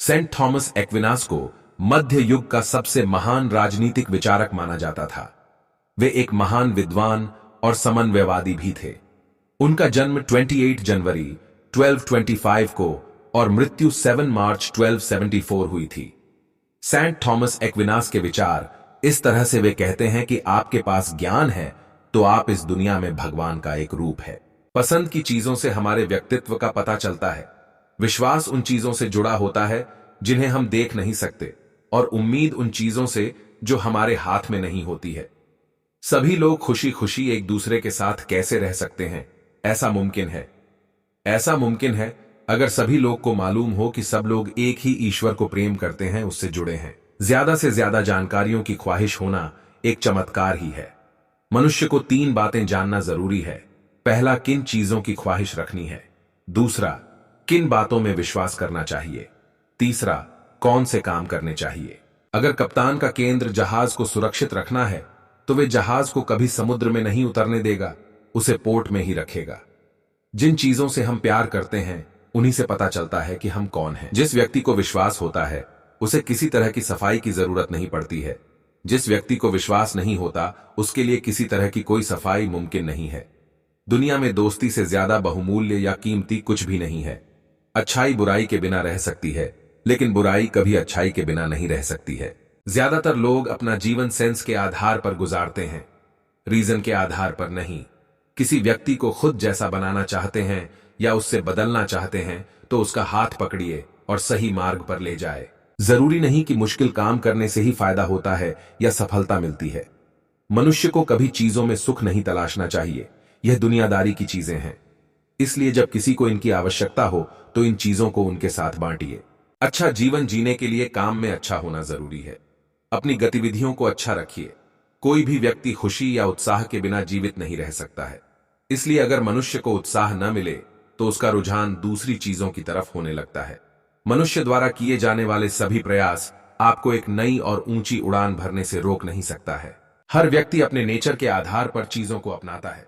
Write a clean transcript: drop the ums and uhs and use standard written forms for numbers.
Saint Thomas Aquinas को मध्य युग का सबसे महान राजनीतिक विचारक माना जाता था। वे एक महान विद्वान और समन्वयवादी भी थे। उनका जन्म 28 जनवरी 1225 को और मृत्यु 7 मार्च 1274 हुई थी। सेंट थॉमस एक्विनास के विचार इस तरह से वे कहते हैं कि आपके पास ज्ञान है तो आप इस दुनिया में भगवान का एक रूप है। पसंद की चीजों से हमारे व्यक्तित्व का पता चलता है। विश्वास उन चीजों से जुड़ा होता है जिन्हें हम देख नहीं सकते, और उम्मीद उन चीजों से जो हमारे हाथ में नहीं होती है। सभी लोग खुशी खुशी एक दूसरे के साथ कैसे रह सकते हैं? ऐसा मुमकिन है। ऐसा मुमकिन है अगर सभी लोग को मालूम हो कि सब लोग एक ही ईश्वर को प्रेम करते हैं, उससे जुड़े हैं। ज्यादा से ज्यादा जानकारियों की ख्वाहिश होना एक चमत्कार ही है। मनुष्य को 3 बातें जानना जरूरी है। पहला, किन चीजों की ख्वाहिश रखनी है। दूसरा, किन बातों में विश्वास करना चाहिए। तीसरा, कौन से काम करने चाहिए। अगर कप्तान का केंद्र जहाज को सुरक्षित रखना है तो वे जहाज को कभी समुद्र में नहीं उतरने देगा, उसे पोर्ट में ही रखेगा। जिन चीजों से हम प्यार करते हैं उन्हीं से पता चलता है कि हम कौन हैं। जिस व्यक्ति को विश्वास होता है उसे किसी तरह की सफाई की जरूरत नहीं पड़ती है। जिस व्यक्ति को विश्वास नहीं होता उसके लिए किसी तरह की कोई सफाई मुमकिन नहीं है। दुनिया में दोस्ती से ज्यादा बहुमूल्य या कीमती कुछ भी नहीं है। अच्छाई बुराई के बिना रह सकती है, लेकिन बुराई कभी अच्छाई के बिना नहीं रह सकती है। ज्यादातर लोग अपना जीवन सेंस के आधार पर गुजारते हैं, रीजन के आधार पर नहीं। किसी व्यक्ति को खुद जैसा बनाना चाहते हैं या उससे बदलना चाहते हैं तो उसका हाथ पकड़िए और सही मार्ग पर ले जाए। जरूरी नहीं कि मुश्किल काम करने से ही फायदा होता है या सफलता मिलती है। मनुष्य को कभी चीजों में सुख नहीं तलाशना चाहिए, यह दुनियादारी की चीजें हैं। इसलिए जब किसी को इनकी आवश्यकता हो तो इन चीजों को उनके साथ बांटिए। अच्छा जीवन जीने के लिए काम में अच्छा होना जरूरी है। अपनी गतिविधियों को अच्छा रखिए। कोई भी व्यक्ति खुशी या उत्साह के बिना जीवित नहीं रह सकता है। इसलिए अगर मनुष्य को उत्साह न मिले तो उसका रुझान दूसरी चीजों की तरफ होने लगता है। मनुष्य द्वारा किए जाने वाले सभी प्रयास आपको एक नई और ऊंची उड़ान भरने से रोक नहीं सकता है। हर व्यक्ति अपने नेचर के आधार पर चीजों को अपनाता है।